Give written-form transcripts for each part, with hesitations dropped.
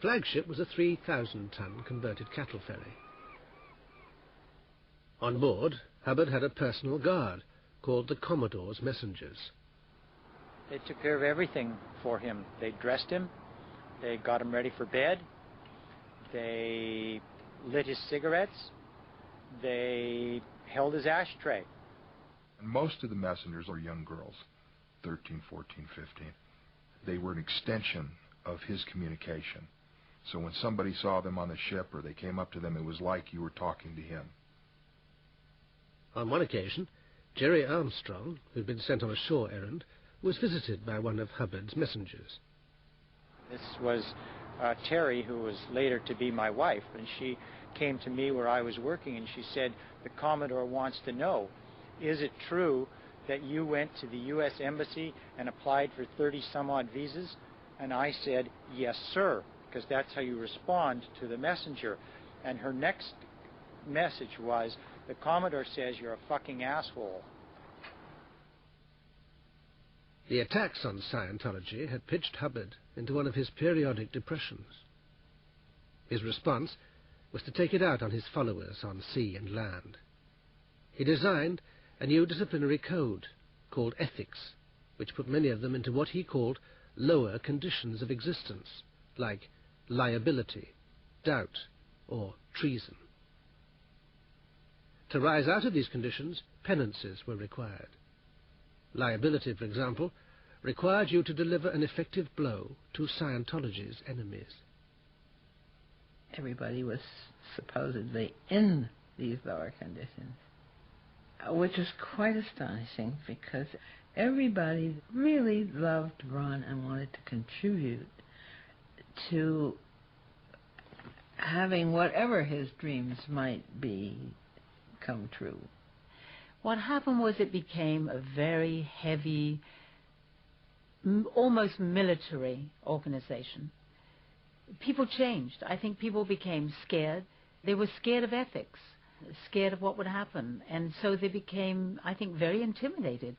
Flagship was a 3,000-ton converted cattle ferry. On board, Hubbard had a personal guard called the Commodore's Messengers. They took care of everything for him. They dressed him, they got him ready for bed, they lit his cigarettes, they held his ashtray. And most of the messengers were young girls, 13, 14, 15. They were an extension of his communication. So when somebody saw them on the ship or they came up to them, it was like you were talking to him. On one occasion, Jerry Armstrong, who'd been sent on a shore errand, was visited by one of Hubbard's messengers. This was Terry, who was later to be my wife, and she came to me where I was working, and she said, "The Commodore wants to know, is it true that you went to the U.S. Embassy and applied for 30-some-odd visas?" And I said, "Yes, sir," because that's how you respond to the messenger. And her next message was, "The Commodore says you're a fucking asshole." The attacks on Scientology had pitched Hubbard into one of his periodic depressions. His response was to take it out on his followers on sea and land. He designed a new disciplinary code called ethics, which put many of them into what he called lower conditions of existence, like liability, doubt, or treason. To rise out of these conditions, penances were required. Liability, for example, required you to deliver an effective blow to Scientology's enemies. Everybody was supposedly in these lower conditions, which was quite astonishing because everybody really loved Ron and wanted to contribute to having whatever his dreams might be come true. What happened was it became a very heavy, almost military organization. People changed. I think people became scared. They were scared of ethics, scared of what would happen, and so they became, I think, very intimidated.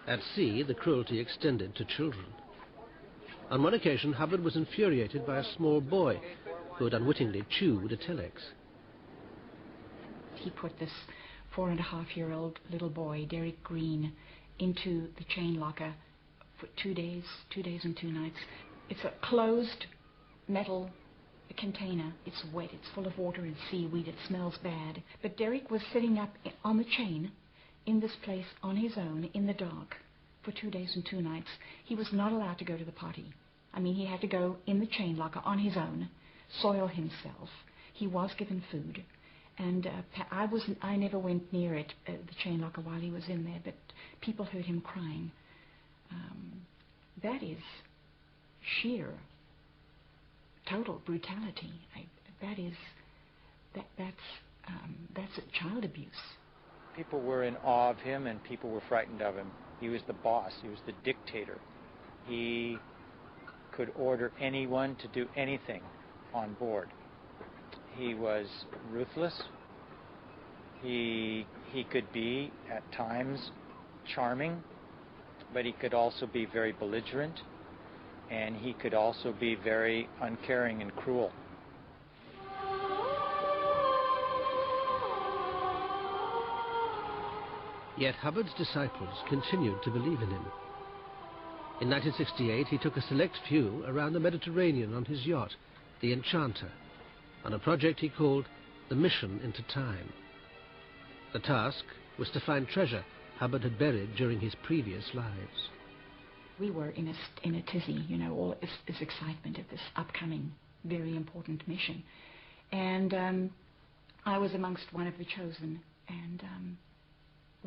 At sea, the cruelty extended to children. On one occasion, Hubbard was infuriated by a small boy who had unwittingly chewed a telex. He put this 4.5-year-old little boy, Derek Green, into the chain locker for 2 days and 2 nights. It's a closed metal container. It's wet, it's full of water and seaweed, it smells bad. But Derek was sitting up on the chain in this place on his own in the dark for 2 days and 2 nights. He was not allowed to go to the potty. I mean, he had to go in the chain locker on his own, soil himself. He was given food. And I never went near it, the chain locker, while he was in there, but people heard him crying. That is sheer, total brutality. That's child abuse. People were in awe of him, and people were frightened of him. He was the boss. He was the dictator. He could order anyone to do anything on board. He was ruthless. He could be, at times, charming, but he could also be very belligerent, and he could also be very uncaring and cruel. Yet Hubbard's disciples continued to believe in him. In 1968, he took a select few around the Mediterranean on his yacht, the Enchanter, on a project he called the Mission into Time. The task was to find treasure Hubbard had buried during his previous lives. We were in a tizzy, all this excitement of this upcoming, very important mission. And I was amongst one of the chosen, and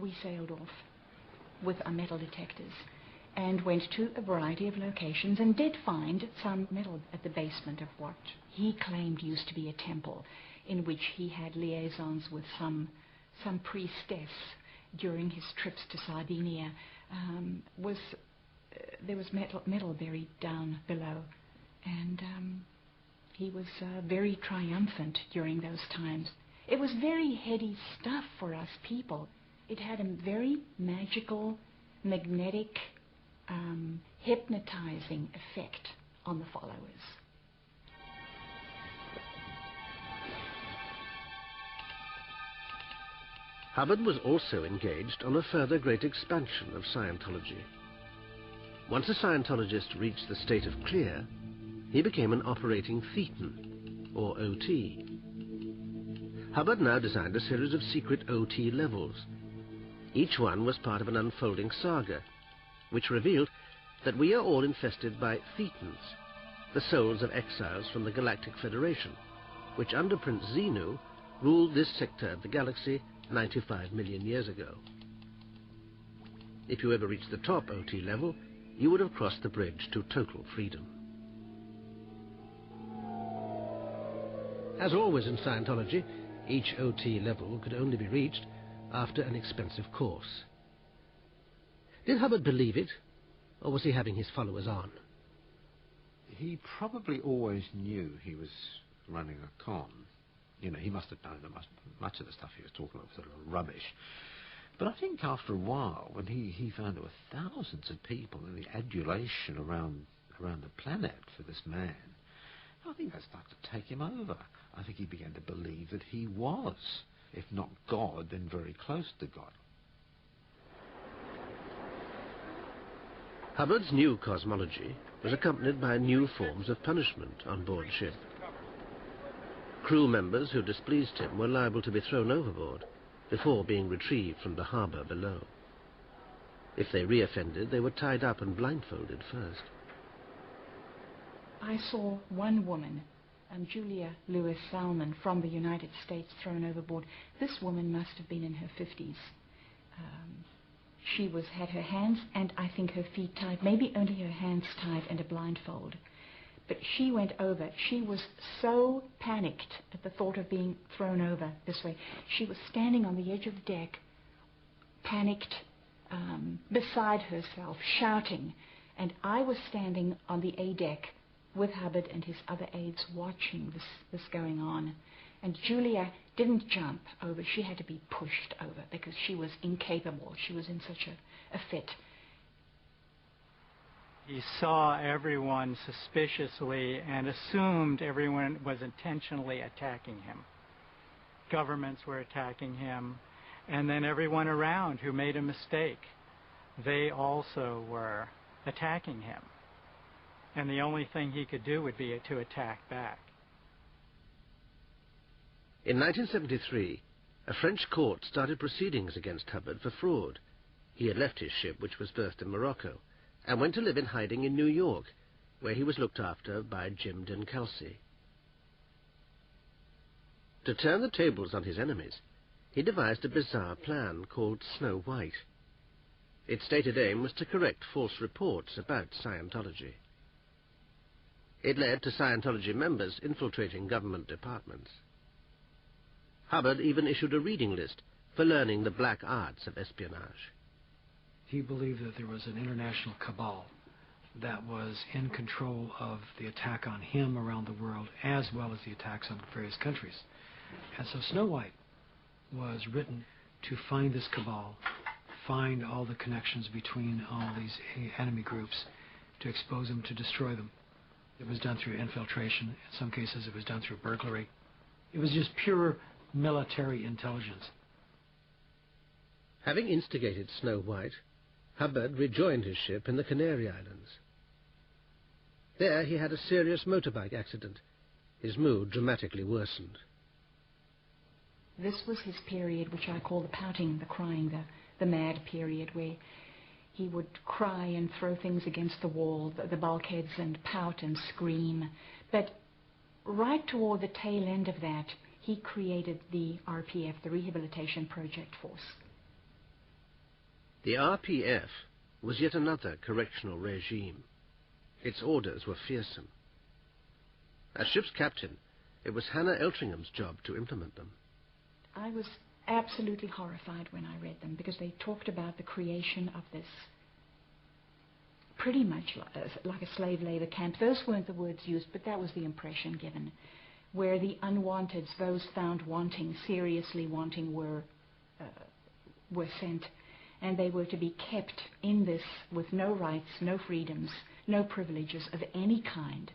we sailed off with our metal detectors and went to a variety of locations and did find some metal at the basement of what he claimed used to be a temple, in which he had liaisons with some priestess during his trips to Sardinia. There was metal buried down below, and he was very triumphant during those times. It was very heady stuff for us people. It had a very magical, magnetic, hypnotizing effect on the followers. Hubbard was also engaged on a further great expansion of Scientology. Once a Scientologist reached the state of clear, he became an operating thetan, or OT. Hubbard now designed a series of secret OT levels. Each one was part of an unfolding saga, which revealed that we are all infested by thetans, the souls of exiles from the Galactic Federation, which under Prince Xenu ruled this sector of the galaxy 95 million years ago. If you ever reached the top OT level, you would have crossed the bridge to total freedom. As always in Scientology, each OT level could only be reached after an expensive course. Did Hubbard believe it, or was he having his followers on? He probably always knew he was running a con. You know, he must have known that much of the stuff he was talking about was sort of rubbish. But I think after a while, when he found there were thousands of people and the adulation around the planet for this man, I think that started to take him over. I think he began to believe that he was, if not God, then very close to God. Hubbard's new cosmology was accompanied by new forms of punishment on board ship. Crew members who displeased him were liable to be thrown overboard before being retrieved from the harbour below. If they reoffended, they were tied up and blindfolded first. I saw one woman, Julia Lewis Salmon, from the United States, thrown overboard. This woman must have been in her 50s. She had her hands and I think her feet tied, maybe only her hands tied and a blindfold. But she went over. She was so panicked at the thought of being thrown over this way. She was standing on the edge of the deck, panicked, beside herself, shouting. And I was standing on the A deck with Hubbard and his other aides watching this going on. And Julia didn't jump over. She had to be pushed over because she was incapable. She was in such a fit. He saw everyone suspiciously and assumed everyone was intentionally attacking him. Governments were attacking him, and then everyone around who made a mistake, they also were attacking him. And the only thing he could do would be to attack back. In 1973, a French court started proceedings against Hubbard for fraud. He had left his ship, which was berthed in Morocco, and went to live in hiding in New York, where he was looked after by Jim Kelsey. To turn the tables on his enemies, he devised a bizarre plan called Snow White. Its stated aim was to correct false reports about Scientology. It led to Scientology members infiltrating government departments. Hubbard even issued a reading list for learning the black arts of espionage. He believed that there was an international cabal that was in control of the attack on him around the world, as well as the attacks on various countries. And so Snow White was written to find this cabal, find all the connections between all these enemy groups, to expose them, to destroy them. It was done through infiltration. In some cases, it was done through burglary. It was just pure military intelligence. Having instigated Snow White, Hubbard rejoined his ship in the Canary Islands. There he had a serious motorbike accident. His mood dramatically worsened. This was his period, which I call the pouting, the crying, the mad period, where he would cry and throw things against the wall, the bulkheads, and pout and scream. But right toward the tail end of that, he created the RPF, the Rehabilitation Project Force. The RPF was yet another correctional regime. Its orders were fearsome. As ship's captain, it was Hannah Eltringham's job to implement them. I was absolutely horrified when I read them, because they talked about the creation of this pretty much like a slave labor camp. Those weren't the words used, but that was the impression given, where the unwanteds, those found wanting, seriously wanting, were sent, and they were to be kept in this with no rights, no freedoms, no privileges of any kind.